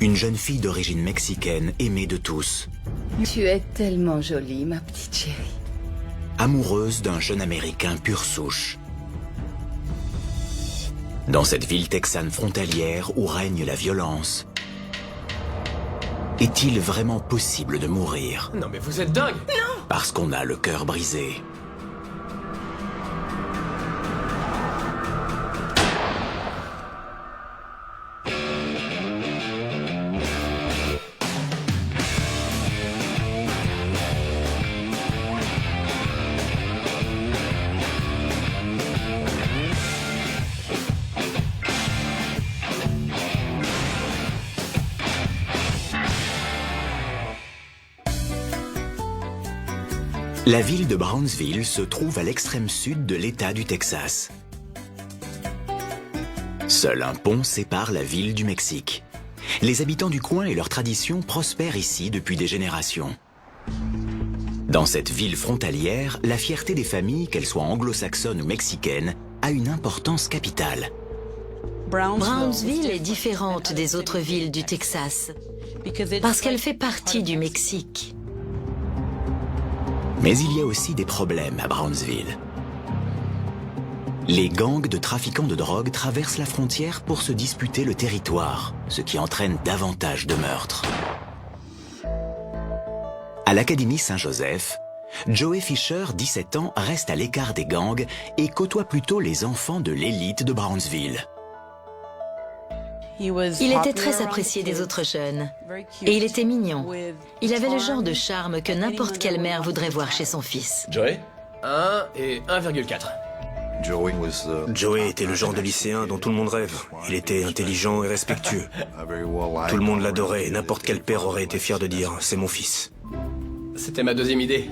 Une jeune fille d'origine mexicaine aimée de tous. Tu es tellement jolie, ma petite chérie. Amoureuse d'un jeune Américain pure souche. Dans cette ville texane frontalière où règne la violence, est-il vraiment possible de mourir? Non mais vous êtes dingue! Non! Parce qu'on a le cœur brisé. La ville de Brownsville se trouve à l'extrême sud de l'État du Texas. Seul un pont sépare la ville du Mexique. Les habitants du coin et leurs traditions prospèrent ici depuis des générations. Dans cette ville frontalière, la fierté des familles, qu'elles soient anglo-saxonnes ou mexicaines, a une importance capitale. Brownsville est différente des autres villes du Texas parce qu'elle fait partie du Mexique. Mais il y a aussi des problèmes à Brownsville. Les gangs de trafiquants de drogue traversent la frontière pour se disputer le territoire, ce qui entraîne davantage de meurtres. À l'Académie Saint-Joseph, Joey Fisher, 17 ans, reste à l'écart des gangs et côtoie plutôt les enfants de l'élite de Brownsville. Il était très apprécié des autres jeunes. Et il était mignon. Il avait le genre de charme que n'importe quelle mère voudrait voir chez son fils. Joey 1 et 1,4. Joey était le genre de lycéen dont tout le monde rêve. Il était intelligent et respectueux. Tout le monde l'adorait et n'importe quel père aurait été fier de dire « c'est mon fils ». C'était ma deuxième idée.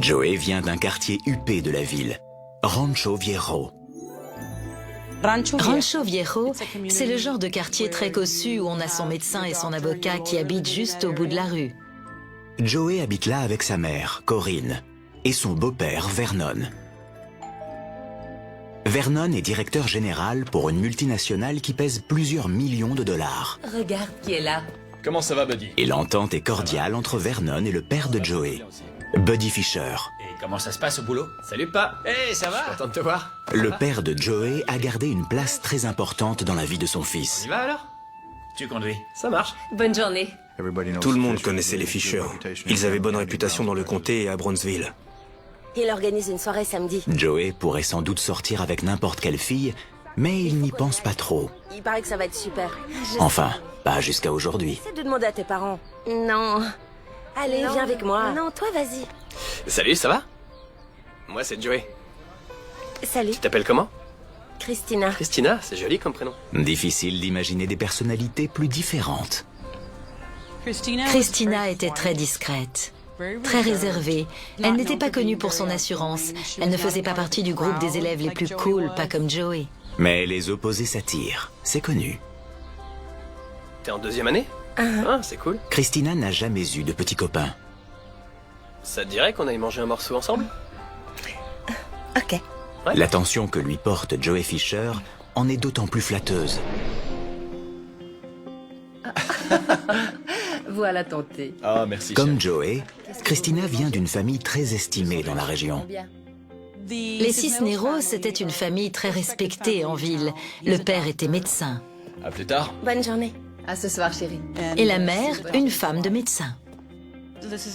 Joey vient d'un quartier huppé de la ville, Rancho Viejo. Rancho Viejo, c'est le genre de quartier très cossu où on a son médecin et son avocat qui habitent juste au bout de la rue. Joey habite là avec sa mère, Corinne, et son beau-père, Vernon. Vernon est directeur général pour une multinationale qui pèse plusieurs millions de dollars. Regarde qui est là. Comment ça va, Buddy? Et l'entente est cordiale entre Vernon et le père de Joey, Buddy Fisher. Et comment ça se passe au boulot? Salut, pas. Hey, ça va? Content de te voir. Le père de Joey a gardé une place très importante dans la vie de son On fils. y va alors? Tu conduis? Ça marche. Bonne journée. Tout le monde connaissait les Fisher. Ils avaient bonne réputation dans le comté et à Brownsville. Il organise une soirée samedi. Joey pourrait sans doute sortir avec n'importe quelle fille, mais il n'y pense pas trop. Il paraît que ça va être super. Enfin, pas jusqu'à aujourd'hui. Essaie de demander à tes parents. Non. Allez, viens avec moi. Non, toi, vas-y. Salut, ça va? Moi, c'est Joey. Salut, Tu t'appelles comment? Christina. Christina, c'est joli comme prénom. Difficile d'imaginer des personnalités plus différentes. Christina était très discrète, très réservée. Elle n'était pas connue pour son assurance. Elle ne faisait pas partie du groupe des élèves les plus cool, pas comme Joey. Mais les opposés s'attirent, c'est connu. T'es en deuxième année? Ah, c'est cool. Christina n'a jamais eu de petits copains. Ça te dirait qu'on aille manger un morceau ensemble? Ok. L'attention que lui porte Joey Fisher en est d'autant plus flatteuse. Voilà ton thé. Ah, merci. Comme Joey, Christina vient d'une famille très estimée dans la région. Les Cisneros, c'était une famille très respectée en ville. Le père était médecin. À plus tard. Bonne journée. À ce soir, chérie. Et la mère, une femme de médecin.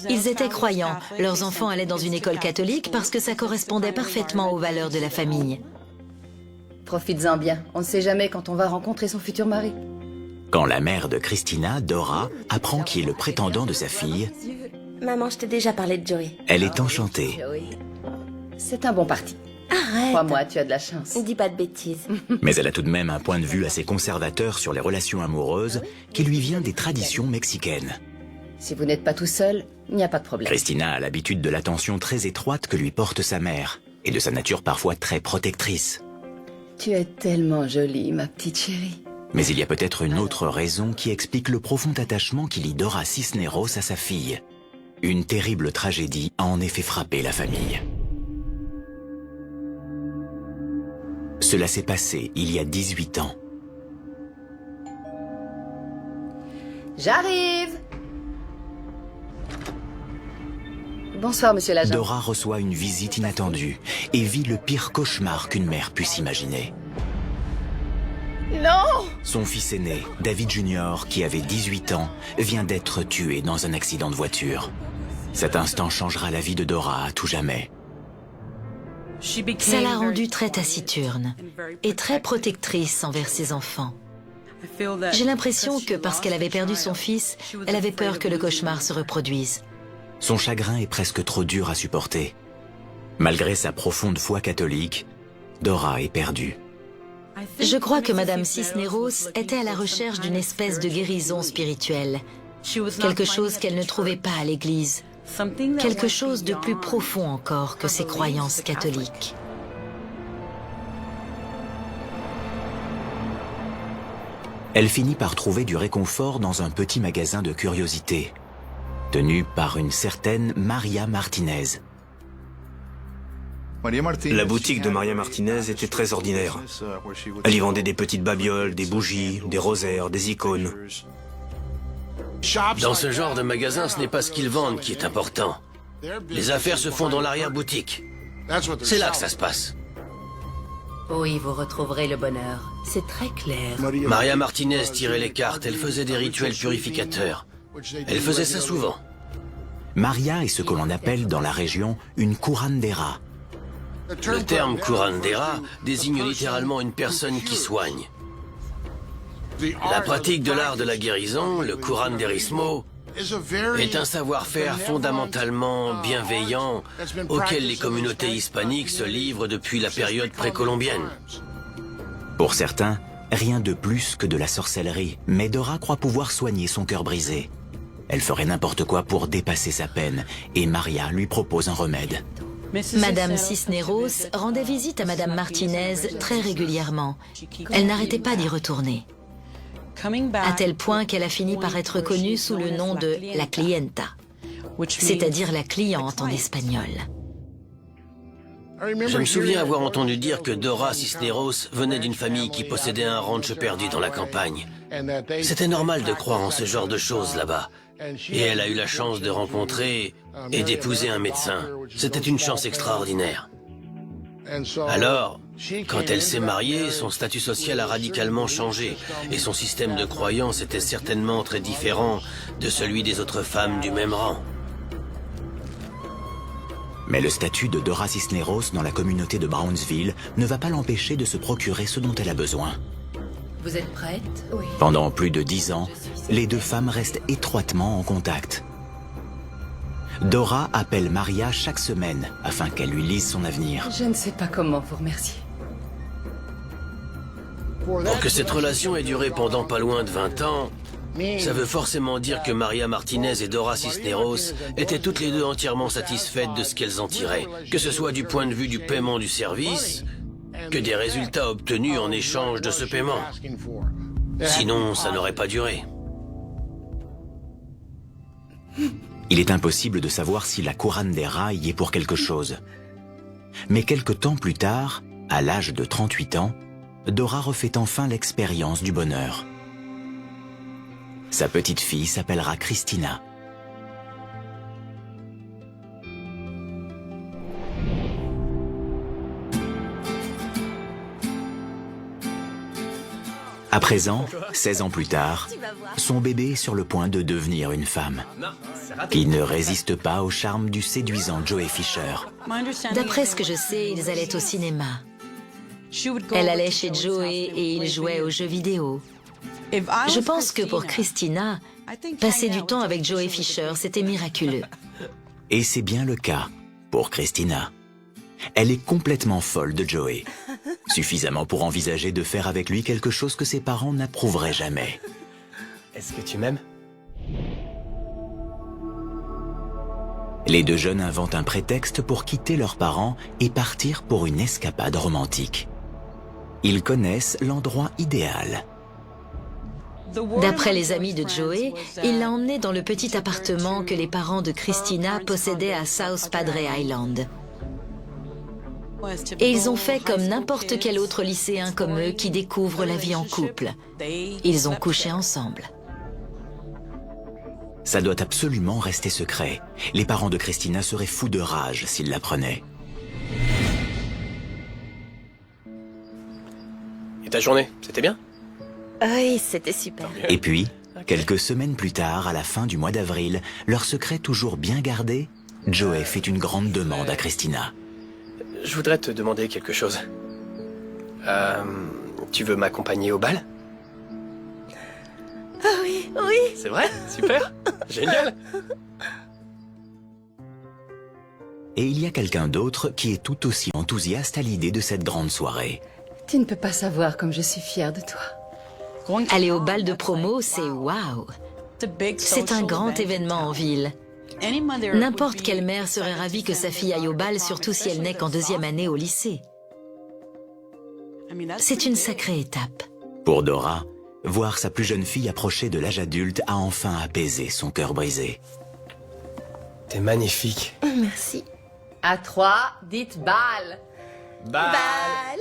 Ils étaient croyants. Leurs enfants allaient dans une école catholique parce que ça correspondait parfaitement aux valeurs de la famille. Profites-en bien. On ne sait jamais quand on va rencontrer son futur mari. Quand la mère de Christina, Dora, apprend qui est le prétendant de sa fille, Maman, je t'ai déjà parlé de Joey. elle est enchantée. Joey. C'est un bon parti. Arrête. Crois-moi, tu as de la chance. Dis pas de bêtises. Mais elle a tout de même un point de vue assez conservateur sur les relations amoureuses qui lui vient des traditions mexicaines. Si vous n'êtes pas tout seul, il n'y a pas de problème. Christina a l'habitude de l'attention très étroite que lui porte sa mère et de sa nature parfois très protectrice. Tu es tellement jolie, ma petite chérie. Mais il y a peut-être une autre raison qui explique le profond attachement qui lie Dora Cisneros à sa fille. Une terrible tragédie a en effet frappé la famille. Cela s'est passé il y a 18 ans. J'arrive. Bonsoir, monsieur l'agent. Dora reçoit une visite inattendue et vit le pire cauchemar qu'une mère puisse imaginer. Non! Son fils aîné, David Jr., qui avait 18 ans, vient d'être tué dans un accident de voiture. Cet instant changera la vie de Dora à tout jamais. Ça l'a rendue très taciturne et très protectrice envers ses enfants. J'ai l'impression que parce qu'elle avait perdu son fils, elle avait peur que le cauchemar se reproduise. Son chagrin est presque trop dur à supporter. Malgré sa profonde foi catholique, Dora est perdue. Je crois que Madame Cisneros était à la recherche d'une espèce de guérison spirituelle. Quelque chose qu'elle ne trouvait pas à l'église. Quelque chose de plus profond encore que ses croyances catholiques. Elle finit par trouver du réconfort dans un petit magasin de curiosités, tenu par une certaine Maria Martinez. La boutique de Maria Martinez était très ordinaire. Elle y vendait des petites babioles, des bougies, des rosaires, des icônes. Dans ce genre de magasin, ce n'est pas ce qu'ils vendent qui est important. Les affaires se font dans l'arrière-boutique. C'est là que ça se passe. Oui, vous retrouverez le bonheur. C'est très clair. Maria Martinez tirait les cartes, elle faisait des rituels purificateurs. Elle faisait ça souvent. Maria est ce que l'on appelle dans la région une curandera. Le terme curandera désigne littéralement une personne qui soigne. La pratique de l'art de la guérison, le curanderismo, est un savoir-faire fondamentalement bienveillant auquel les communautés hispaniques se livrent depuis la période précolombienne. Pour certains, rien de plus que de la sorcellerie, mais Dora croit pouvoir soigner son cœur brisé. Elle ferait n'importe quoi pour dépasser sa peine, et Maria lui propose un remède. Madame Cisneros rendait visite à Madame Martinez très régulièrement. Elle n'arrêtait pas d'y retourner. À tel point qu'elle a fini par être connue sous le nom de la clienta, c'est-à-dire la cliente en espagnol. Je me souviens avoir entendu dire que Dora Cisneros venait d'une famille qui possédait un ranch perdu dans la campagne. C'était normal de croire en ce genre de choses là-bas. Et elle a eu la chance de rencontrer et d'épouser un médecin. C'était une chance extraordinaire. Alors, quand elle s'est mariée, son statut social a radicalement changé et son système de croyance était certainement très différent de celui des autres femmes du même rang. Mais le statut de Dora Cisneros dans la communauté de Brownsville ne va pas l'empêcher de se procurer ce dont elle a besoin. Vous êtes prête? Oui. Pendant plus de 10 ans, les deux femmes restent étroitement en contact. Dora appelle Maria chaque semaine afin qu'elle lui lise son avenir. Je ne sais pas comment vous remercier. Pour que cette relation ait duré pendant pas loin de 20 ans, ça veut forcément dire que Maria Martinez et Dora Cisneros étaient toutes les deux entièrement satisfaites de ce qu'elles en tiraient, que ce soit du point de vue du paiement du service, que des résultats obtenus en échange de ce paiement. Sinon, ça n'aurait pas duré. Il est impossible de savoir si la curandera y est pour quelque chose. Mais quelque temps plus tard, à l'âge de 38 ans, Dora refait enfin l'expérience du bonheur. Sa petite fille s'appellera Christina. À présent, 16 ans plus tard, son bébé est sur le point de devenir une femme, qui ne résiste pas au charme du séduisant Joey Fisher. D'après ce que je sais, ils allaient au cinéma. Elle allait chez Joey et ils jouaient aux jeux vidéo. Je pense que pour Christina, passer du temps avec Joey Fisher, c'était miraculeux. Et c'est bien le cas pour Christina. Elle est complètement folle de Joey. Suffisamment pour envisager de faire avec lui quelque chose que ses parents n'approuveraient jamais. Est-ce que tu m'aimes? Les deux jeunes inventent un prétexte pour quitter leurs parents et partir pour une escapade romantique. Ils connaissent l'endroit idéal. D'après les amis de Joey, il l'a emmené dans le petit appartement que les parents de Christina possédaient à South Padre Island. Et ils ont fait comme n'importe quel autre lycéen comme eux qui découvre la vie en couple. Ils ont couché ensemble. Ça doit absolument rester secret. Les parents de Christina seraient fous de rage s'ils l'apprenaient. Et ta journée, c'était bien? Oui, c'était super. Et puis, quelques semaines plus tard, à la fin du mois d'avril, leur secret toujours bien gardé, Joey fait une grande demande à Christina. Je voudrais te demander quelque chose. Tu veux m'accompagner au bal? Ah oui, oui. C'est vrai? Super. Génial. Et il y a quelqu'un d'autre qui est tout aussi enthousiaste à l'idée de cette grande soirée. Tu ne peux pas savoir comme je suis fière de toi. Aller au bal de promo, c'est waouh. C'est un grand événement en ville. N'importe quelle mère serait ravie que sa fille aille au bal, surtout si elle n'est qu'en 2e année au lycée. C'est une sacrée étape. Pour Dora, voir sa plus jeune fille approcher de l'âge adulte a enfin apaisé son cœur brisé. T'es magnifique. Merci. À 3, dites bal. Bal.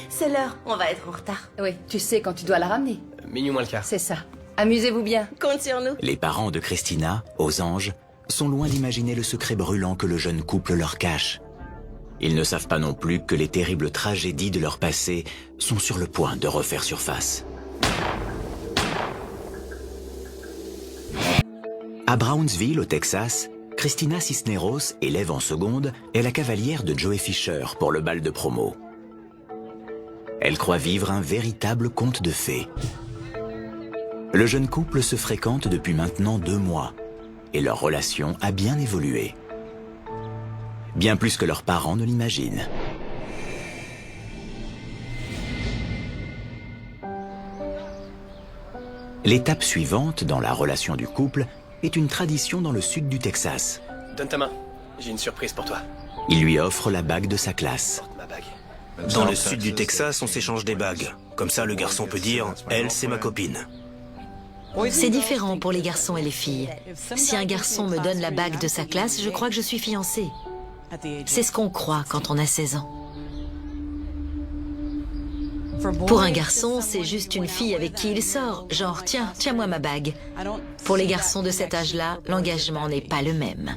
C'est l'heure, on va être en retard. Oui, tu sais quand tu dois la ramener. Minuit moins le quart. C'est ça. Amusez-vous bien. Compte sur nous. Les parents de Christina, aux anges, sont loin d'imaginer le secret brûlant que le jeune couple leur cache. Ils ne savent pas non plus que les terribles tragédies de leur passé sont sur le point de refaire surface. À Brownsville, au Texas, Christina Cisneros, élève en seconde, est la cavalière de Joey Fisher pour le bal de promo. Elle croit vivre un véritable conte de fées. Le jeune couple se fréquente depuis maintenant 2 mois et leur relation a bien évolué. Bien plus que leurs parents ne l'imaginent. L'étape suivante dans la relation du couple est une tradition dans le sud du Texas. Donne ta main. J'ai une surprise pour toi. Il lui offre la bague de sa classe. Porte ma bague. Dans le sud du Texas, on s'échange des bagues. Comme ça, le garçon peut dire « Elle, c'est ma copine ». C'est différent pour les garçons et les filles. Si un garçon me donne la bague de sa classe, je crois que je suis fiancée. C'est ce qu'on croit quand on a 16 ans. Pour un garçon, c'est juste une fille avec qui il sort, genre « tiens-moi ma bague ». Pour les garçons de cet âge-là, l'engagement n'est pas le même.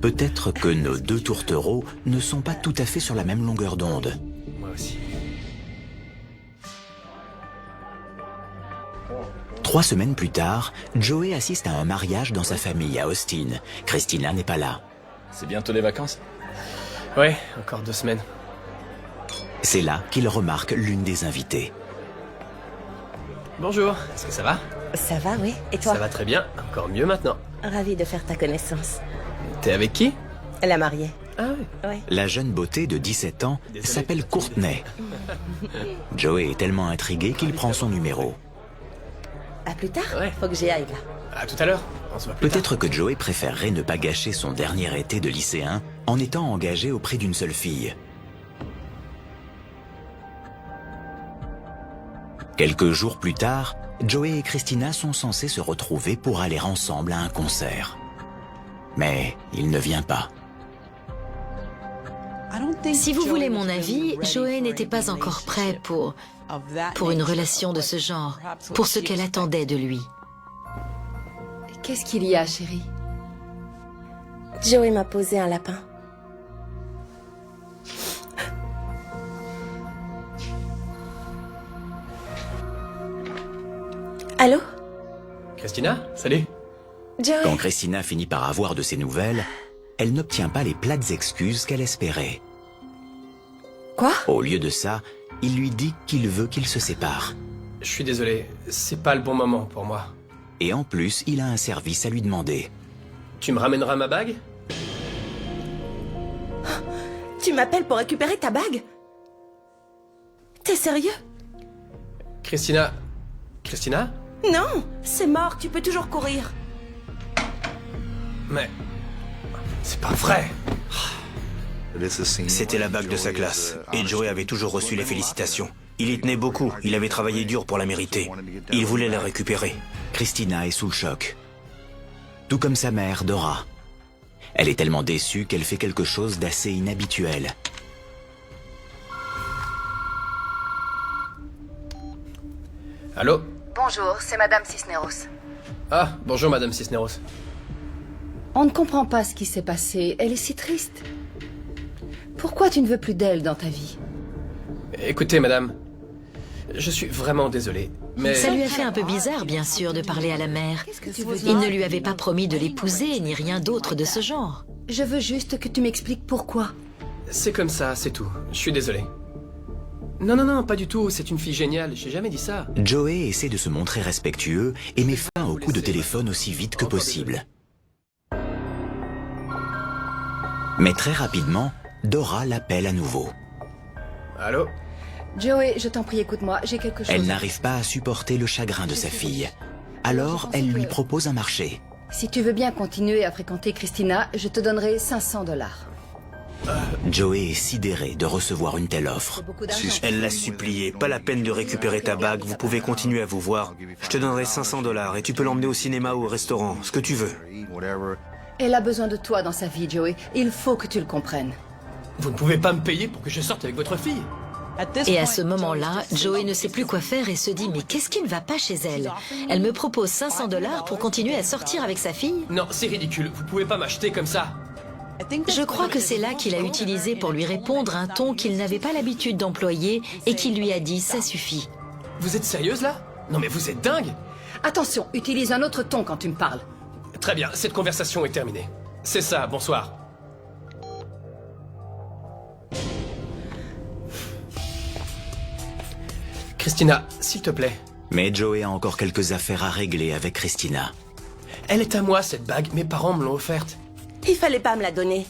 Peut-être que nos 2 tourtereaux ne sont pas tout à fait sur la même longueur d'onde. Moi aussi. 3 semaines plus tard, Joey assiste à un mariage dans sa famille à Austin. Christina n'est pas là. C'est bientôt les vacances? Ouais, encore 2 semaines. C'est là qu'il remarque l'une des invitées. Bonjour, est-ce que ça va? Ça va, oui. Et toi? Ça va très bien, encore mieux maintenant. Ravie de faire ta connaissance. T'es avec qui? La mariée. Ah oui. Ouais. La jeune beauté de 17 ans s'appelle Courtney. Joey est tellement intrigué qu'il prend son numéro. À plus tard. Ouais. Faut que j'y aille, là. À tout à l'heure. On se voit plus tard. Peut-être que Joey préférerait ne pas gâcher son dernier été de lycéen en étant engagé auprès d'une seule fille. Quelques jours plus tard, Joey et Christina sont censés se retrouver pour aller ensemble à un concert. Mais il ne vient pas. Si vous voulez mon avis, Joey n'était pas encore prêt pour une relation de ce genre, pour ce qu'elle attendait de lui. Qu'est-ce qu'il y a, chérie? Joey m'a posé un lapin. Allô? Christina, salut. Joey? Quand Christina finit par avoir de ses nouvelles, elle n'obtient pas les plates excuses qu'elle espérait. Quoi? Au lieu de ça, il lui dit qu'il veut qu'ils se séparent. Je suis désolé, c'est pas le bon moment pour moi. Et en plus, il a un service à lui demander. Tu me ramèneras ma bague? Tu m'appelles pour récupérer ta bague? T'es sérieux? Christina... Christina? Non, c'est mort, tu peux toujours courir. Mais... C'est pas vrai. C'était la bague de sa classe, et Joey avait toujours reçu les félicitations. Il y tenait beaucoup, il avait travaillé dur pour la mériter. Il voulait la récupérer. Christina est sous le choc. Tout comme sa mère, Dora. Elle est tellement déçue qu'elle fait quelque chose d'assez inhabituel. Allô? Bonjour, c'est Madame Cisneros. Ah, bonjour Madame Cisneros. On ne comprend pas ce qui s'est passé. Elle est si triste. Pourquoi tu ne veux plus d'elle dans ta vie? Écoutez Madame, je suis vraiment désolé, mais... Ça lui a fait un peu bizarre, bien sûr, de parler à la mère. Il ne lui avait pas promis de l'épouser, ni rien d'autre de ce genre. Je veux juste que tu m'expliques pourquoi. C'est comme ça, c'est tout. Je suis désolé. Non, pas du tout. C'est une fille géniale. J'ai jamais dit ça. Joey essaie de se montrer respectueux et met fin au coup de téléphone aussi vite que possible. Mais très rapidement, Dora l'appelle à nouveau. Allô? Joey, je t'en prie, écoute-moi, j'ai quelque chose. Elle n'arrive pas à supporter le chagrin de sa fille. Alors, elle lui propose un marché. Si tu veux bien continuer à fréquenter Christina, je te donnerai $500. Joey est sidéré de recevoir une telle offre. Elle l'a supplié, pas la peine de récupérer ta bague, vous pouvez continuer à vous voir. Je te donnerai $500 et tu peux l'emmener au cinéma ou au restaurant, ce que tu veux. Elle a besoin de toi dans sa vie, Joey. Il faut que tu le comprennes. Vous ne pouvez pas me payer pour que je sorte avec votre fille? Et à ce moment-là, Joey ne sait plus quoi faire et se dit « Mais qu'est-ce qui ne va pas chez elle? Elle me propose $500 pour continuer à sortir avec sa fille ?» Non, c'est ridicule. Vous pouvez pas m'acheter comme ça. Je crois que c'est là qu'il a utilisé pour lui répondre un ton qu'il n'avait pas l'habitude d'employer et qu'il lui a dit « Ça suffit ». Vous êtes sérieuse là? Non mais vous êtes dingue! Attention, utilise un autre ton quand tu me parles. Très bien, cette conversation est terminée. C'est ça, bonsoir. Christina, s'il te plaît. Mais Joey a encore quelques affaires à régler avec Christina. Elle est à moi, cette bague. Mes parents me l'ont offerte. Il fallait pas me la donner.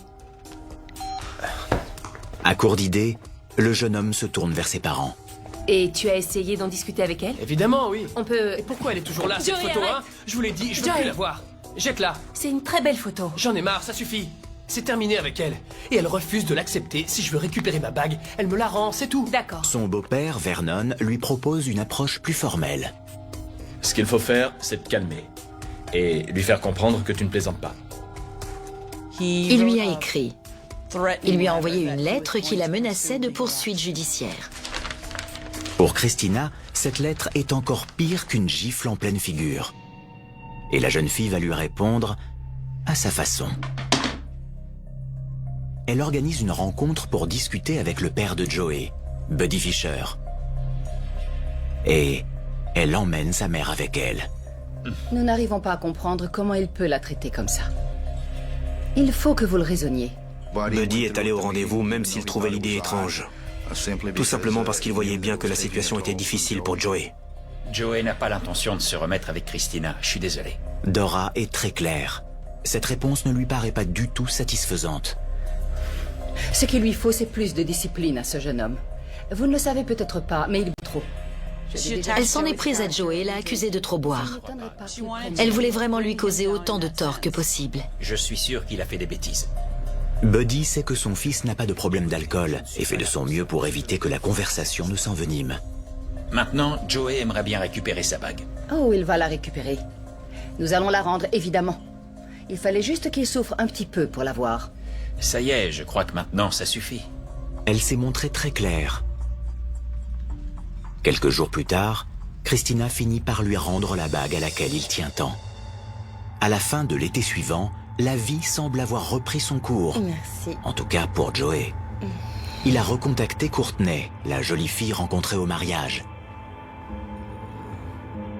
À court d'idées, le jeune homme se tourne vers ses parents. Et tu as essayé d'en discuter avec elle? Évidemment, oui. On peut... Et pourquoi elle est toujours là, cette Joey, photo, arrête. hein? Je vous l'ai dit, je veux Joey. plus la voir. Jette-la. C'est une très belle photo. J'en ai marre, ça suffit. C'est terminé avec elle. Et elle refuse de l'accepter. Si je veux récupérer ma bague, elle me la rend, c'est tout. D'accord. Son beau-père, Vernon, lui propose une approche plus formelle. Ce qu'il faut faire, c'est te calmer. Et lui faire comprendre que tu ne plaisantes pas. Il lui a écrit. Il lui a envoyé une lettre qui la menaçait de poursuites judiciaires. Pour Christina, cette lettre est encore pire qu'une gifle en pleine figure. Et la jeune fille va lui répondre à sa façon. Elle organise une rencontre pour discuter avec le père de Joey, Buddy Fisher. Et elle emmène sa mère avec elle. Nous n'arrivons pas à comprendre comment il peut la traiter comme ça. Il faut que vous le raisonniez. Buddy est allé au rendez-vous même s'il trouvait l'idée étrange. Tout simplement parce qu'il voyait bien que la situation était difficile pour Joey. Joey n'a pas l'intention de se remettre avec Christina, je suis désolé. Dora est très claire. Cette réponse ne lui paraît pas du tout satisfaisante. Ce qu'il lui faut, c'est plus de discipline à ce jeune homme. Vous ne le savez peut-être pas, mais il boit trop. Elle s'en est prise à Joey et l'a accusé de trop boire. Elle voulait vraiment lui causer autant de tort que possible. Je suis sûr qu'il a fait des bêtises. Buddy sait que son fils n'a pas de problème d'alcool et fait de son mieux pour éviter que la conversation ne s'envenime. Maintenant, Joey aimerait bien récupérer sa bague. Oh, il va la récupérer. Nous allons la rendre, évidemment. Il fallait juste qu'il souffre un petit peu pour l'avoir. Ça y est, je crois que maintenant, ça suffit. Elle s'est montrée très claire. Quelques jours plus tard, Christina finit par lui rendre la bague à laquelle il tient tant. À la fin de l'été suivant, la vie semble avoir repris son cours. Merci. En tout cas pour Joey. Il a recontacté Courtney, la jolie fille rencontrée au mariage.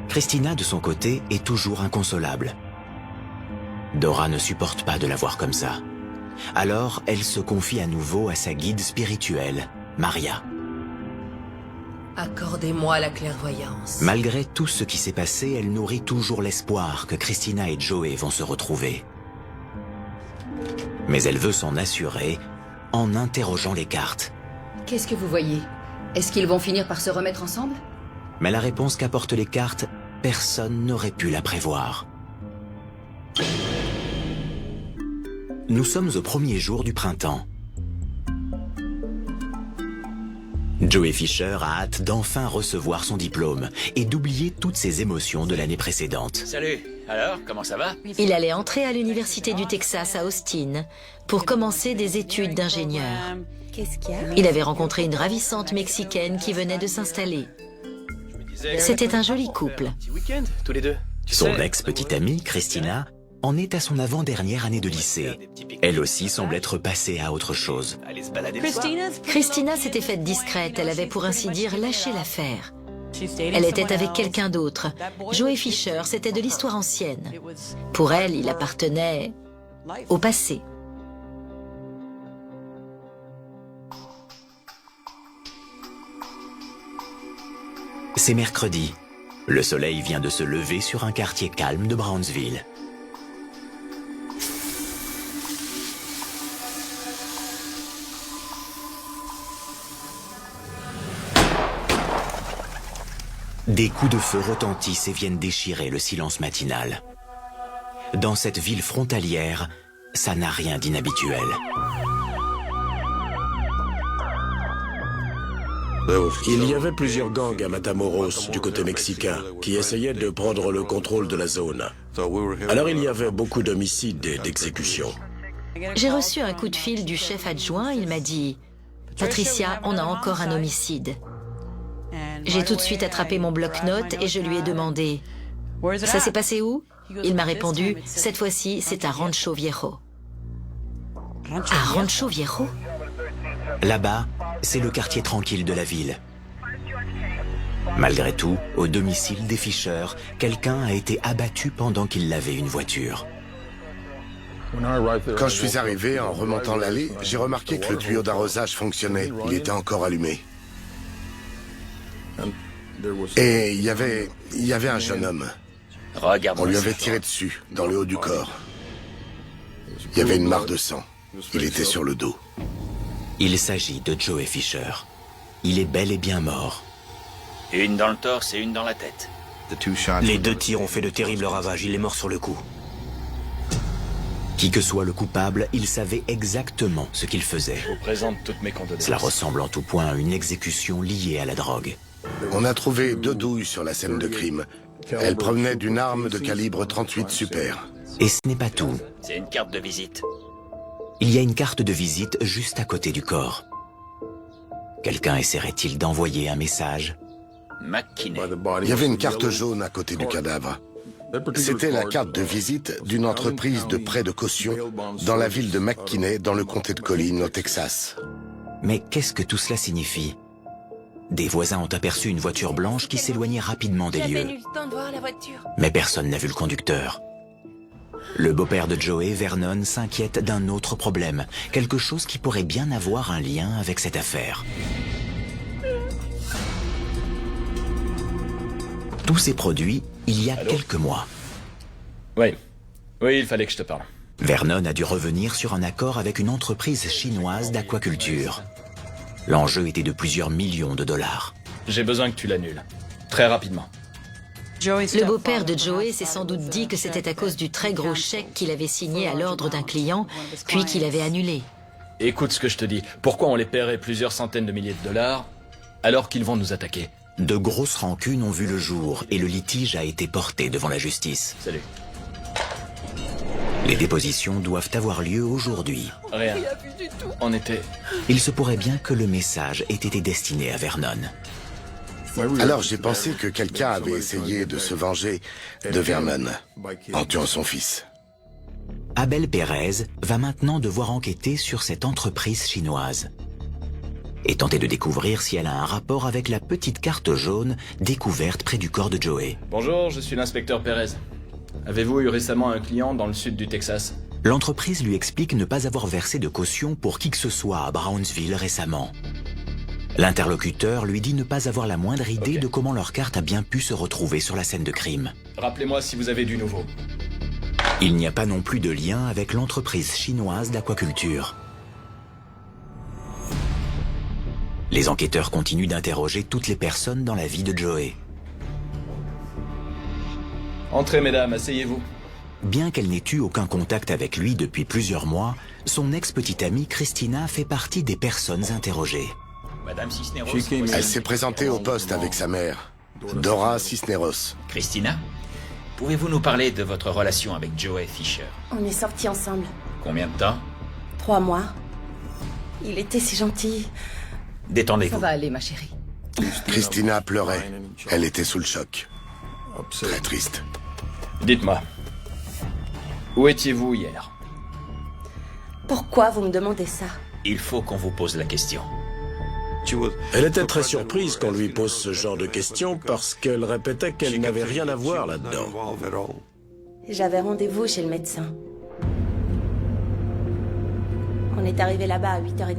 Christina, de son côté, est toujours inconsolable. Dora ne supporte pas de la voir comme ça. Alors, elle se confie à nouveau à sa guide spirituelle, Maria. Accordez-moi la clairvoyance. Malgré tout ce qui s'est passé, elle nourrit toujours l'espoir que Christina et Joey vont se retrouver. Mais elle veut s'en assurer en interrogeant les cartes. Qu'est-ce que vous voyez? Est-ce qu'ils vont finir par se remettre ensemble? Mais la réponse qu'apportent les cartes, personne n'aurait pu la prévoir. Nous sommes au premier jour du printemps. Joey Fisher a hâte d'enfin recevoir son diplôme et d'oublier toutes ses émotions de l'année précédente. Salut, alors, comment ça va? Il allait entrer à l'université du Texas à Austin pour commencer des études d'ingénieur. Qu'est-ce qu'il y a? Il avait rencontré une ravissante Mexicaine qui venait de s'installer. C'était un joli couple. Un petit week-end, tous les deux. Son ex-petite amie, Christina, en est à son avant-dernière année de lycée. Elle aussi semble être passée à autre chose. Christina s'était faite discrète, elle avait pour ainsi dire lâché l'affaire. Elle était avec quelqu'un d'autre. Joey Fisher, c'était de l'histoire ancienne. Pour elle, il appartenait au passé. C'est mercredi. Le soleil vient de se lever sur un quartier calme de Brownsville. Des coups de feu retentissent et viennent déchirer le silence matinal. Dans cette ville frontalière, ça n'a rien d'inhabituel. Il y avait plusieurs gangs à Matamoros, du côté mexicain, qui essayaient de prendre le contrôle de la zone. Alors il y avait beaucoup d'homicides et d'exécutions. J'ai reçu un coup de fil du chef adjoint, il m'a dit « Patricia, on a encore un homicide ». J'ai tout de suite attrapé mon bloc-notes et je lui ai demandé « Ça s'est passé où ?» Il m'a répondu « Cette fois-ci, c'est à Rancho Viejo ». À Rancho Viejo? Là-bas, c'est le quartier tranquille de la ville. Malgré tout, au domicile des Fisher, quelqu'un a été abattu pendant qu'il lavait une voiture. Quand je suis arrivé, en remontant l'allée, j'ai remarqué que le tuyau d'arrosage fonctionnait. Il était encore allumé. Et il y avait un jeune homme. On lui avait tiré dessus, dans le haut du corps. Il y avait une mare de sang. Il était sur le dos. Il s'agit de Joey Fisher. Il est bel et bien mort. Une dans le torse et une dans la tête. Les 2 tirs ont fait de terribles ravages. Il est mort sur le coup. Qui que soit le coupable, il savait exactement ce qu'il faisait. Je vous présente toutes mes condoléances. Cela ressemble en tout point à une exécution liée à la drogue. On a trouvé 2 douilles sur la scène de crime. Elles provenaient d'une arme de calibre 38 Super. Et ce n'est pas tout. C'est une carte de visite. Il y a une carte de visite juste à côté du corps. Quelqu'un essaierait-il d'envoyer un message? McKinney. Il y avait une carte jaune à côté du cadavre. C'était la carte de visite d'une entreprise de prêt de caution dans la ville de McKinney, dans le comté de Collin, au Texas. Mais qu'est-ce que tout cela signifie? Des voisins ont aperçu une voiture blanche qui s'éloignait rapidement des lieux. Mais personne n'a vu le conducteur. Le beau-père de Joey, Vernon, s'inquiète d'un autre problème, quelque chose qui pourrait bien avoir un lien avec cette affaire. Tout s'est produit il y a quelques mois. Oui, il fallait que je te parle. Vernon a dû revenir sur un accord avec une entreprise chinoise d'aquaculture. L'enjeu était de plusieurs millions de dollars. J'ai besoin que tu l'annules. Très rapidement. Le beau-père de Joey s'est sans doute dit que c'était à cause du très gros chèque qu'il avait signé à l'ordre d'un client, puis qu'il avait annulé. Écoute ce que je te dis. Pourquoi on les paierait plusieurs centaines de milliers de dollars alors qu'ils vont nous attaquer? De grosses rancunes ont vu le jour et le litige a été porté devant la justice. Salut. Les dépositions doivent avoir lieu aujourd'hui. Rien. On était... Il se pourrait bien que le message ait été destiné à Vernon. Alors j'ai pensé que quelqu'un avait essayé de se venger de Vernon en tuant son fils. Abel Pérez va maintenant devoir enquêter sur cette entreprise chinoise et tenter de découvrir si elle a un rapport avec la petite carte jaune découverte près du corps de Joey. Bonjour, je suis l'inspecteur Pérez. Avez-vous eu récemment un client dans le sud du Texas? L'entreprise lui explique ne pas avoir versé de caution pour qui que ce soit à Brownsville récemment. L'interlocuteur lui dit ne pas avoir la moindre idée de comment leur carte a bien pu se retrouver sur la scène de crime. Rappelez-moi si vous avez du nouveau. Il n'y a pas non plus de lien avec l'entreprise chinoise d'aquaculture. Les enquêteurs continuent d'interroger toutes les personnes dans la vie de Joey. Entrez, mesdames, asseyez-vous. Bien qu'elle n'ait eu aucun contact avec lui depuis plusieurs mois, son ex-petite amie Christina fait partie des personnes interrogées. Madame Cisneros. Elle s'est présentée au poste avec sa mère, Dora Cisneros. Christina, pouvez-vous nous parler de votre relation avec Joey Fisher? On est sortis ensemble. Combien de temps? 3 mois. Il était si gentil. Détendez-vous. Ça va aller, ma chérie. Christina pleurait. Elle était sous le choc. Très triste. Dites-moi, où étiez-vous hier? Pourquoi vous me demandez ça? Il faut qu'on vous pose la question. Elle était très surprise qu'on lui pose ce genre de questions parce qu'elle répétait qu'elle n'avait rien à voir là-dedans. J'avais rendez-vous chez le médecin. On est arrivé là-bas à 8h30.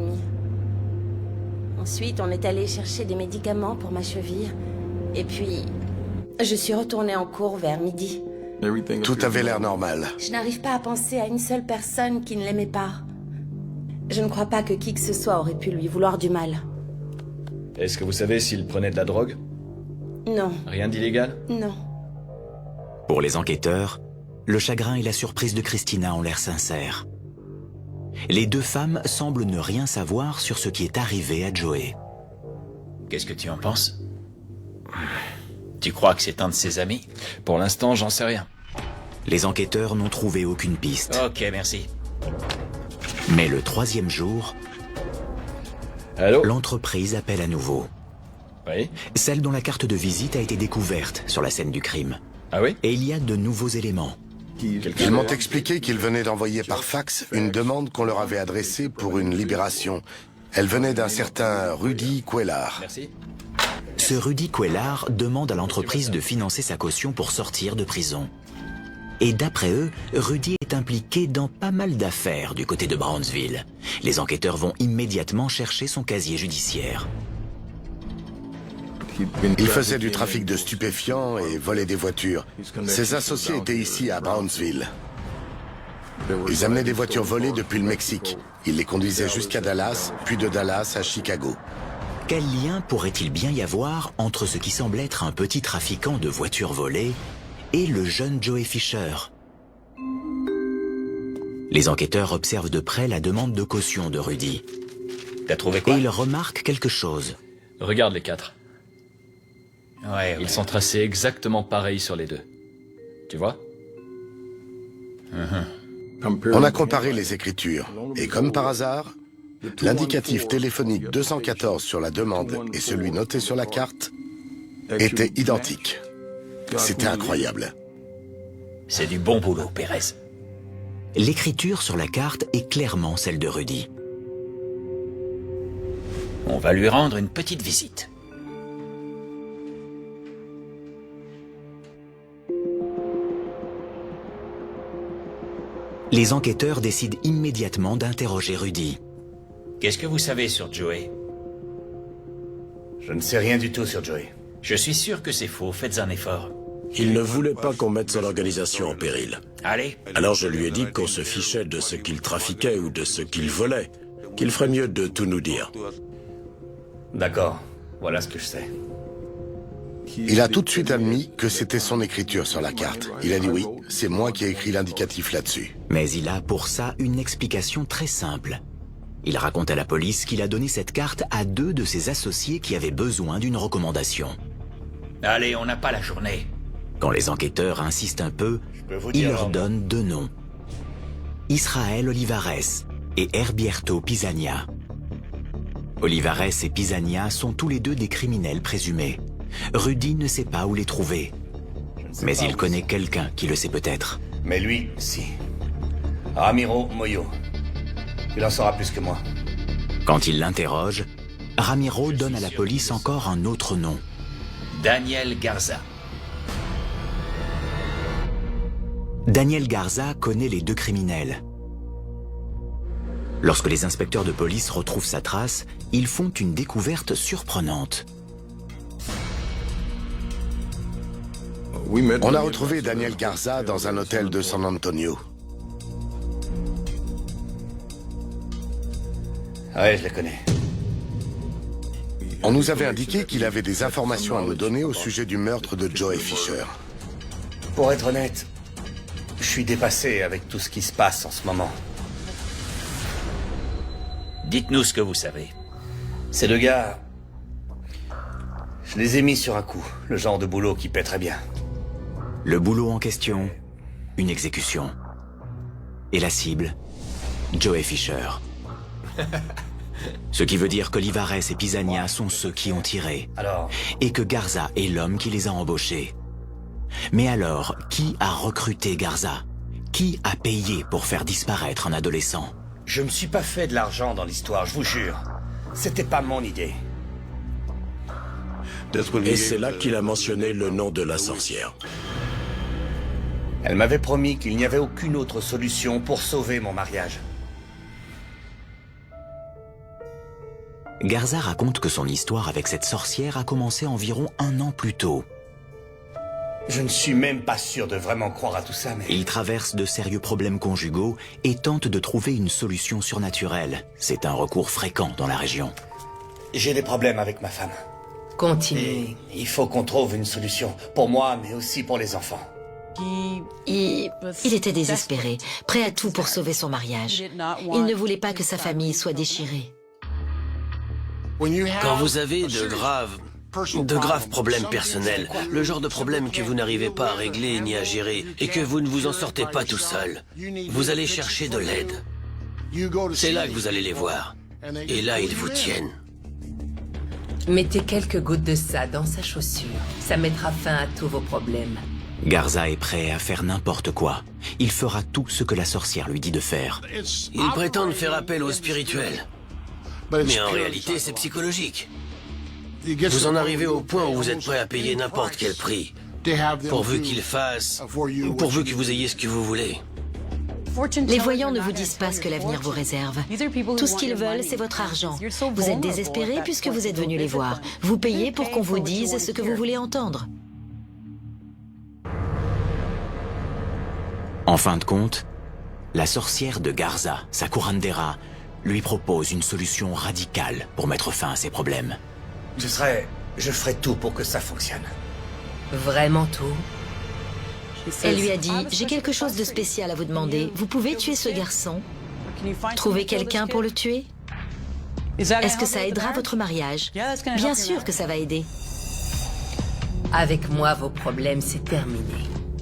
Ensuite, on est allé chercher des médicaments pour ma cheville. Et puis, je suis retournée en cours vers midi. Tout avait l'air normal. Je n'arrive pas à penser à une seule personne qui ne l'aimait pas. Je ne crois pas que qui que ce soit aurait pu lui vouloir du mal. Est-ce que vous savez s'il prenait de la drogue? Non. Rien d'illégal? Non. Pour les enquêteurs, le chagrin et la surprise de Christina ont l'air sincères. Les deux femmes semblent ne rien savoir sur ce qui est arrivé à Joey. Qu'est-ce que tu en penses? Tu crois que c'est un de ses amis? Pour l'instant, j'en sais rien. Les enquêteurs n'ont trouvé aucune piste. Ok, merci. Mais le 3e jour, l'entreprise appelle à nouveau. Oui. Celle dont la carte de visite a été découverte sur la scène du crime. Ah oui? Et il y a de nouveaux éléments. Ils m'ont expliqué qu'ils venaient d'envoyer par fax une demande qu'on leur avait adressée pour une libération. Elle venait d'un certain Rudy Cuellar. Merci. Ce Rudy Cuellar demande à l'entreprise de financer sa caution pour sortir de prison. Et d'après eux, Rudy est impliqué dans pas mal d'affaires du côté de Brownsville. Les enquêteurs vont immédiatement chercher son casier judiciaire. Il faisait du trafic de stupéfiants et volait des voitures. Ses associés étaient ici à Brownsville. Ils amenaient des voitures volées depuis le Mexique. Ils les conduisaient jusqu'à Dallas, puis de Dallas à Chicago. Quel lien pourrait-il bien y avoir entre ce qui semble être un petit trafiquant de voitures volées et le jeune Joey Fisher? Les enquêteurs observent de près la demande de caution de Rudy. T'as trouvé quoi? Et ils remarquent quelque chose. Regarde les 4. Ouais. Ils sont tracés exactement pareils sur les deux. Tu vois? On a comparé les écritures. Et comme par hasard, l'indicatif téléphonique 214 sur la demande et celui noté sur la carte étaient identiques. C'était incroyable. C'est du bon boulot, Pérez. L'écriture sur la carte est clairement celle de Rudy. On va lui rendre une petite visite. Les enquêteurs décident immédiatement d'interroger Rudy. Qu'est-ce que vous savez sur Joey? Je ne sais rien du tout sur Joey. Je suis sûr que c'est faux, faites un effort. Il ne voulait pas qu'on mette son organisation en péril. Allez. Alors je lui ai dit qu'on se fichait de ce qu'il trafiquait ou de ce qu'il volait, qu'il ferait mieux de tout nous dire. D'accord, voilà ce que je sais. Il a tout de suite admis que c'était son écriture sur la carte. Il a dit oui, c'est moi qui ai écrit l'indicatif là-dessus. Mais il a pour ça une explication très simple. Il raconte à la police qu'il a donné cette carte à 2 de ses associés qui avaient besoin d'une recommandation. Allez, on n'a pas la journée. Quand les enquêteurs insistent un peu, il leur donne 2 noms. Israel Olivares et Herbierto Pisania. Olivares et Pisania sont tous les deux des criminels présumés. Rudy ne sait pas où les trouver. Mais il connaît quelqu'un qui le sait peut-être. Mais lui, si. Ramiro Moyo. Il en saura plus que moi. Quand il l'interroge, Ramiro donne à la police encore un autre nom. Daniel Garza. Daniel Garza connaît les 2 criminels. Lorsque les inspecteurs de police retrouvent sa trace, ils font une découverte surprenante. On a retrouvé Daniel Garza dans un hôtel de San Antonio. Ouais, je le connais. On nous avait indiqué qu'il avait des informations à nous donner au sujet du meurtre de Joey Fisher. Pour être honnête, je suis dépassé avec tout ce qui se passe en ce moment. Dites-nous ce que vous savez. Ces 2 gars, je les ai mis sur un coup, le genre de boulot qui paie très bien. Le boulot en question, une exécution. Et la cible, Joey Fisher. Ce qui veut dire qu'Olivares et Pisania sont ceux qui ont tiré. Alors... Et que Garza est l'homme qui les a embauchés. Mais alors, qui a recruté Garza? Qui a payé pour faire disparaître un adolescent? Je me suis pas fait de l'argent dans l'histoire, je vous jure. C'était pas mon idée. Et c'est là qu'il a mentionné le nom de la sorcière. Elle m'avait promis qu'il n'y avait aucune autre solution pour sauver mon mariage. Garza raconte que son histoire avec cette sorcière a commencé environ 1 an plus tôt. Je ne suis même pas sûr de vraiment croire à tout ça, mais... Il traverse de sérieux problèmes conjugaux et tente de trouver une solution surnaturelle. C'est un recours fréquent dans la région. J'ai des problèmes avec ma femme. Continuez. Et il faut qu'on trouve une solution, pour moi, mais aussi pour les enfants. Il était désespéré, prêt à tout pour sauver son mariage. Il ne voulait pas que sa famille soit déchirée. Quand vous avez de graves problèmes personnels, le genre de problème que vous n'arrivez pas à régler ni à gérer, et que vous ne vous en sortez pas tout seul, vous allez chercher de l'aide. C'est là que vous allez les voir. Et là, ils vous tiennent. Mettez quelques gouttes de ça dans sa chaussure. Ça mettra fin à tous vos problèmes. Garza est prêt à faire n'importe quoi. Il fera tout ce que la sorcière lui dit de faire. Ils prétendent faire appel au spirituel. Mais en réalité, c'est psychologique. Vous en arrivez au point où vous êtes prêt à payer n'importe quel prix, pourvu qu'ils fassent, pourvu que vous ayez ce que vous voulez. Les voyants ne vous disent pas ce que l'avenir vous réserve. Tout ce qu'ils veulent, c'est votre argent. Vous êtes désespéré puisque vous êtes venu les voir. Vous payez pour qu'on vous dise ce que vous voulez entendre. En fin de compte, la sorcière de Garza, sa curandera, lui propose une solution radicale pour mettre fin à ses problèmes. Je ferai tout pour que ça fonctionne. Vraiment tout? Elle lui a dit, j'ai quelque chose de spécial à vous demander. Vous pouvez tuer ce garçon? Trouver quelqu'un pour le tuer? Est-ce que ça aidera votre mariage? Bien sûr que ça va aider. Avec moi, vos problèmes, c'est terminé.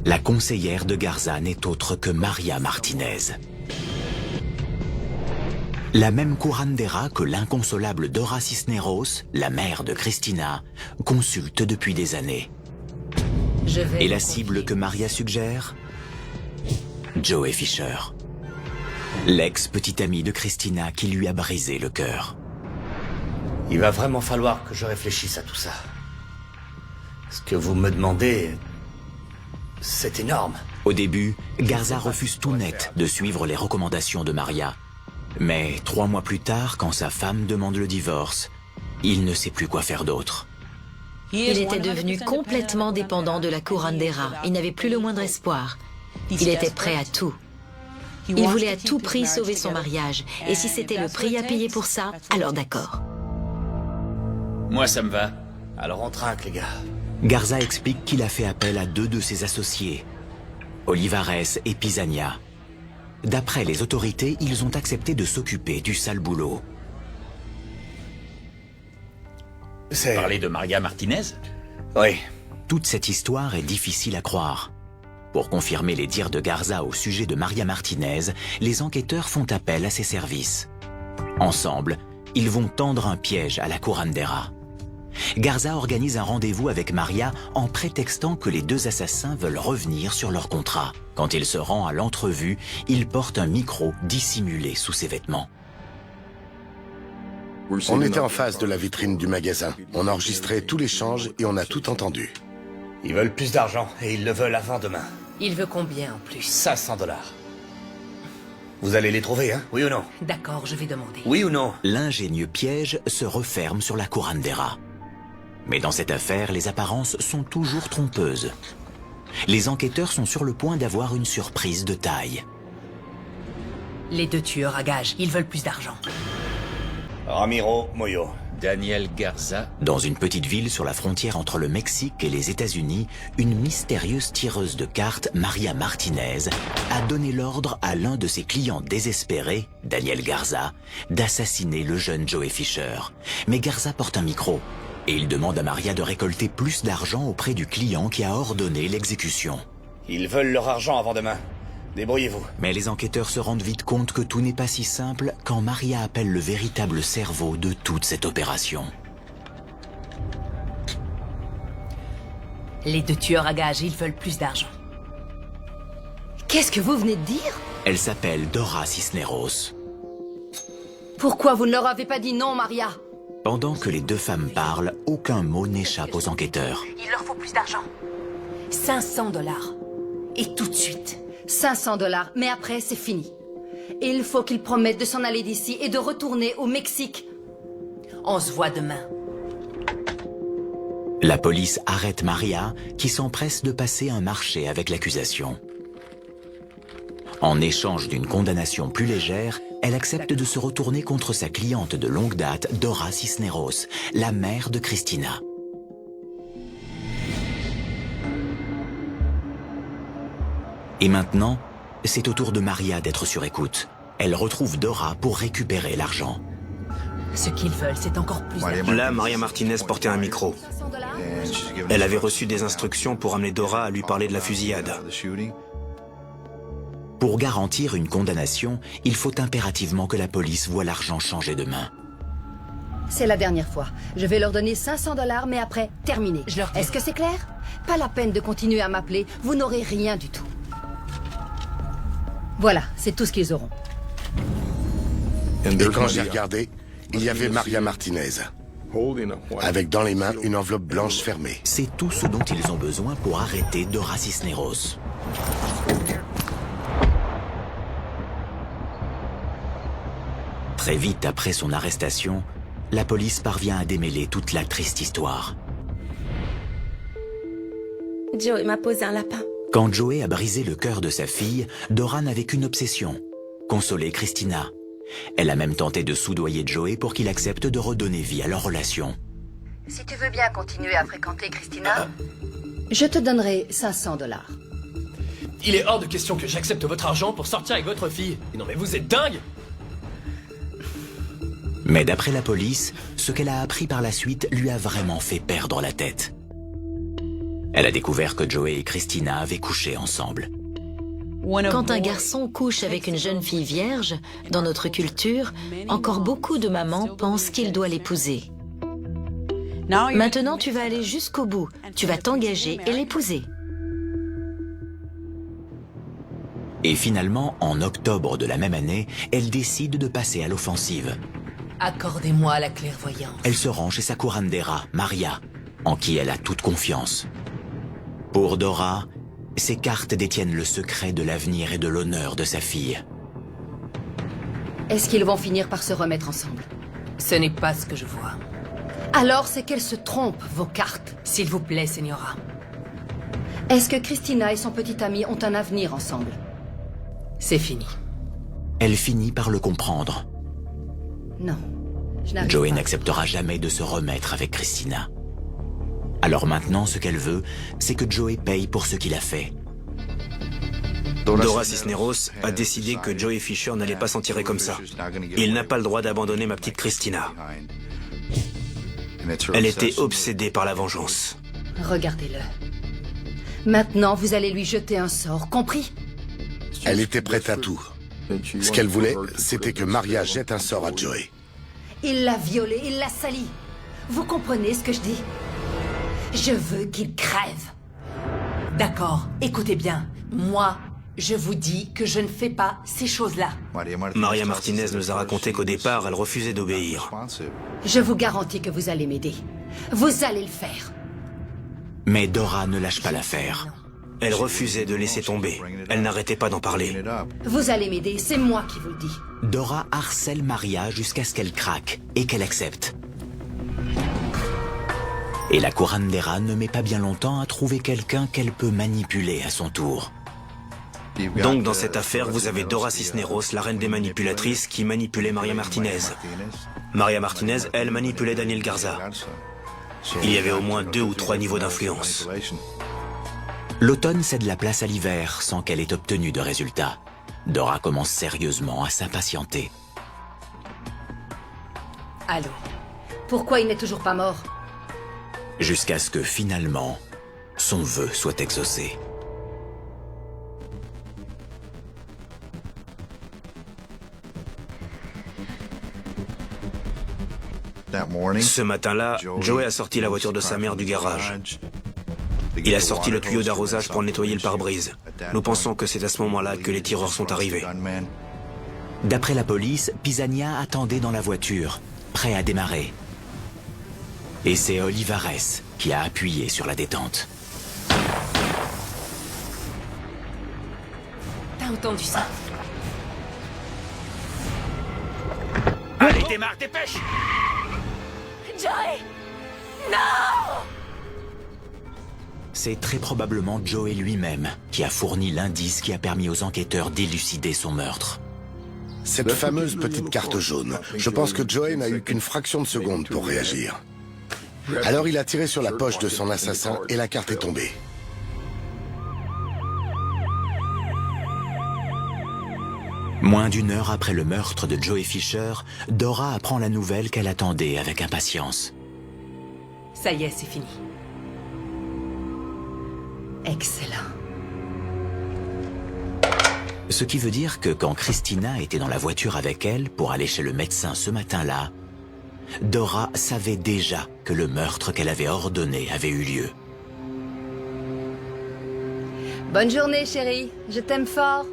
La conseillère de Garza n'est autre que Maria Martinez. La même curandera que l'inconsolable Dora Cisneros, la mère de Cristina, consulte depuis des années. Et la cible que Maria suggère? Joey Fisher. L'ex-petit ami de Cristina qui lui a brisé le cœur. Il va vraiment falloir que je réfléchisse à tout ça. Ce que vous me demandez, c'est énorme. Au début, Garza refuse tout net de suivre les recommandations de Maria. Mais 3 mois plus tard, quand sa femme demande le divorce, il ne sait plus quoi faire d'autre. Il était devenu complètement dépendant de la curandera. Il n'avait plus le moindre espoir. Il était prêt à tout. Il voulait à tout prix sauver son mariage. Et si c'était le prix à payer pour ça, alors d'accord. Moi, ça me va. Alors on trinque, les gars. Garza explique qu'il a fait appel à 2 de ses associés, Olivares et Pisania. D'après les autorités, ils ont accepté de s'occuper du sale boulot. Vous parlez de Maria Martinez? Oui. Toute cette histoire est difficile à croire. Pour confirmer les dires de Garza au sujet de Maria Martinez, les enquêteurs font appel à ses services. Ensemble, ils vont tendre un piège à la curandera. Garza organise un rendez-vous avec Maria en prétextant que les 2 assassins veulent revenir sur leur contrat. Quand il se rend à l'entrevue, il porte un micro dissimulé sous ses vêtements. On était en face de la vitrine du magasin. On enregistrait tout l'échange et on a tout entendu. Ils veulent plus d'argent et ils le veulent avant demain. Il veut combien en plus? 500 $. Vous allez les trouver, hein? Oui ou non? D'accord, je vais demander. Oui ou non? L'ingénieux piège se referme sur la curandera. Mais dans cette affaire, les apparences sont toujours trompeuses. Les enquêteurs sont sur le point d'avoir une surprise de taille. Les 2 tueurs à gages, ils veulent plus d'argent. Ramiro Moyo. Daniel Garza. Dans une petite ville sur la frontière entre le Mexique et les États-Unis, une mystérieuse tireuse de cartes, Maria Martinez, a donné l'ordre à l'un de ses clients désespérés, Daniel Garza, d'assassiner le jeune Joey Fisher. Mais Garza porte un micro et il demande à Maria de récolter plus d'argent auprès du client qui a ordonné l'exécution. Ils veulent leur argent avant demain. Débrouillez-vous. Mais les enquêteurs se rendent vite compte que tout n'est pas si simple quand Maria appelle le véritable cerveau de toute cette opération. Les deux tueurs à gages, ils veulent plus d'argent. Qu'est-ce que vous venez de dire? Elle s'appelle Dora Cisneros. Pourquoi vous ne leur avez pas dit non, Maria? Pendant que les deux femmes parlent, aucun mot n'échappe aux enquêteurs. Il leur faut plus d'argent. 500 $. Et tout de suite. 500 $, mais après, c'est fini. Et il faut qu'ils promettent de s'en aller d'ici et de retourner au Mexique. On se voit demain. La police arrête Maria, qui s'empresse de passer un marché avec l'accusation. En échange d'une condamnation plus légère, elle accepte de se retourner contre sa cliente de longue date, Dora Cisneros, la mère de Christina. Et maintenant, c'est au tour de Maria d'être sur écoute. Elle retrouve Dora pour récupérer l'argent. Ce qu'ils veulent, c'est encore plus d'argent. Là, Maria Martinez portait un micro. Elle avait reçu des instructions pour amener Dora à lui parler de la fusillade. Pour garantir une condamnation, il faut impérativement que la police voie l'argent changer de main. C'est la dernière fois. Je vais leur donner 500 $, mais après, terminé. Est-ce que c'est clair? Pas la peine de continuer à m'appeler, vous n'aurez rien du tout. Voilà, c'est tout ce qu'ils auront. Et quand j'ai regardé, il y avait Maria Martinez, avec dans les mains une enveloppe blanche fermée. C'est tout ce dont ils ont besoin pour arrêter Dora Cisneros. Très vite après son arrestation, la police parvient à démêler toute la triste histoire. Joey m'a posé un lapin. Quand Joey a brisé le cœur de sa fille, Dora n'avait qu'une obsession, consoler Christina. Elle a même tenté de soudoyer Joey pour qu'il accepte de redonner vie à leur relation. Si tu veux bien continuer à fréquenter Christina, je te donnerai 500 $. Il est hors de question que j'accepte votre argent pour sortir avec votre fille. Non mais vous êtes dingue! Mais d'après la police, ce qu'elle a appris par la suite lui a vraiment fait perdre la tête. Elle a découvert que Joey et Christina avaient couché ensemble. Quand un garçon couche avec une jeune fille vierge, dans notre culture, encore beaucoup de mamans pensent qu'il doit l'épouser. Maintenant, tu vas aller jusqu'au bout. Tu vas t'engager et l'épouser. Et finalement, en octobre de la même année, elle décide de passer à l'offensive. Accordez-moi la clairvoyance. Elle se rend chez sa curandera, Maria, en qui elle a toute confiance. Pour Dora, ces cartes détiennent le secret de l'avenir et de l'honneur de sa fille. Est-ce qu'ils vont finir par se remettre ensemble? Ce n'est pas ce que je vois. Alors c'est qu'elles se trompent, vos cartes. S'il vous plaît, Señora. Est-ce que Christina et son petit ami ont un avenir ensemble? C'est fini. Elle finit par le comprendre. Non, je n'arrive Joey pas. n'acceptera jamais de se remettre avec Christina. Alors maintenant, ce qu'elle veut, c'est que Joey paye pour ce qu'il a fait. Dora Cisneros a décidé que Joey Fisher n'allait pas s'en tirer comme ça. Il n'a pas le droit d'abandonner ma petite Christina. Elle était obsédée par la vengeance. Regardez-le. Maintenant, vous allez lui jeter un sort, compris? Elle était prête à tout. Ce qu'elle voulait, c'était que Maria jette un sort à Joey. Il l'a violée, il l'a salie. Vous comprenez ce que je dis? Je veux qu'il crève. D'accord, écoutez bien. Moi, je vous dis que je ne fais pas ces choses-là. Maria Martinez nous a raconté qu'au départ, elle refusait d'obéir. Je vous garantis que vous allez m'aider. Vous allez le faire. Mais Dora ne lâche pas l'affaire. Elle refusait de laisser tomber. Elle n'arrêtait pas d'en parler. Vous allez m'aider, c'est moi qui vous le dis. Dora harcèle Maria jusqu'à ce qu'elle craque et qu'elle accepte. Et la curandera ne met pas bien longtemps à trouver quelqu'un qu'elle peut manipuler à son tour. Donc dans cette affaire, vous avez Dora Cisneros, la reine des manipulatrices, qui manipulait Maria Martinez. Maria Martinez, elle, manipulait Daniel Garza. Il y avait au moins 2 ou 3 niveaux d'influence. L'automne cède la place à l'hiver sans qu'elle ait obtenu de résultats. Dora commence sérieusement à s'impatienter. Allô? Pourquoi il n'est toujours pas mort? Jusqu'à ce que finalement, son vœu soit exaucé. Ce matin-là, Joey a sorti la voiture de sa mère du garage. Il a sorti le tuyau d'arrosage pour nettoyer le pare-brise. Nous pensons que c'est à ce moment-là que les tireurs sont arrivés. D'après la police, Pisania attendait dans la voiture, prêt à démarrer. Et c'est Olivares qui a appuyé sur la détente. T'as entendu ça? Allez, démarre, dépêche! Joey! Non! C'est très probablement Joey lui-même qui a fourni l'indice qui a permis aux enquêteurs d'élucider son meurtre. Cette fameuse petite carte jaune. Je pense que Joey n'a eu qu'une fraction de seconde pour réagir. Alors il a tiré sur la poche de son assassin et la carte est tombée. Moins d'une heure après le meurtre de Joey Fisher, Dora apprend la nouvelle qu'elle attendait avec impatience. Ça y est, c'est fini. Excellent. Ce qui veut dire que quand Christina était dans la voiture avec elle pour aller chez le médecin ce matin-là, Dora savait déjà que le meurtre qu'elle avait ordonné avait eu lieu. Bonne journée, chérie. Je t'aime fort.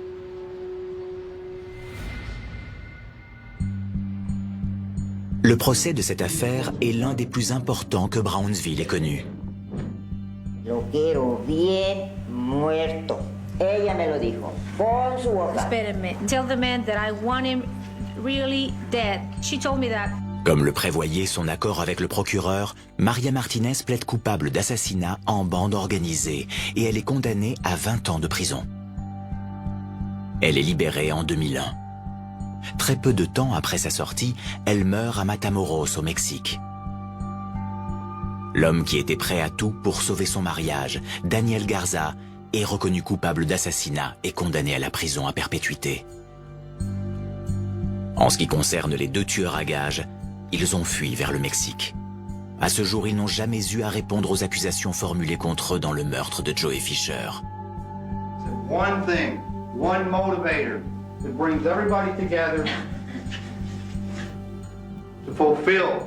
Le procès de cette affaire est l'un des plus importants que Brownsville ait connu. Lo quiero bien muerto. Ella me lo dijo. Con su boca. Espérenme. Tell the man that I want him really dead. She told me that. Comme le prévoyait son accord avec le procureur, Maria Martinez plaide coupable d'assassinat en bande organisée et elle est condamnée à 20 ans de prison. Elle est libérée en 2001. Très peu de temps après sa sortie, elle meurt à Matamoros au Mexique. L'homme qui était prêt à tout pour sauver son mariage, Daniel Garza, est reconnu coupable d'assassinat et condamné à la prison à perpétuité. En ce qui concerne les deux tueurs à gages, ils ont fui vers le Mexique. À ce jour, ils n'ont jamais eu à répondre aux accusations formulées contre eux dans le meurtre de Joey Fisher. One thing, one motivator that brings everybody together to fulfill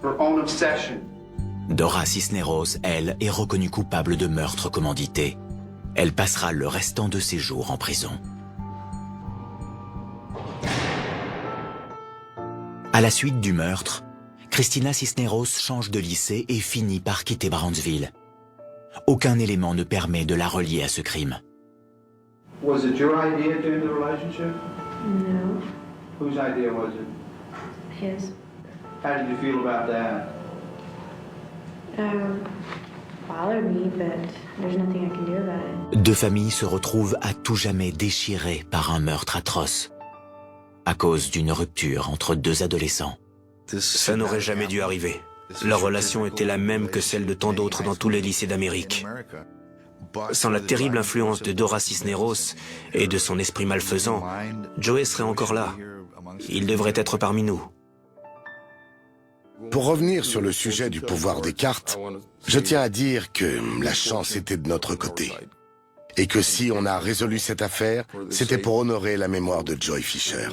her own obsession. Dora Cisneros, elle, est reconnue coupable de meurtre commandité. Elle passera le restant de ses jours en prison. À la suite du meurtre, Christina Cisneros change de lycée et finit par quitter Brownsville. Aucun élément ne permet de la relier à ce crime. Was it your idea to end the relationship? No. Whose idea was it? His. How did you feel about that? Bothered me, but there's nothing I can do about it. Deux familles se retrouvent à tout jamais déchirées par un meurtre atroce, à cause d'une rupture entre deux adolescents. Ça n'aurait jamais dû arriver. Leur relation était la même que celle de tant d'autres dans tous les lycées d'Amérique. Sans la terrible influence de Dora Cisneros et de son esprit malfaisant, Joey serait encore là. Il devrait être parmi nous. Pour revenir sur le sujet du pouvoir des cartes, je tiens à dire que la chance était de notre côté. Et que si on a résolu cette affaire, c'était pour honorer la mémoire de Joey Fisher.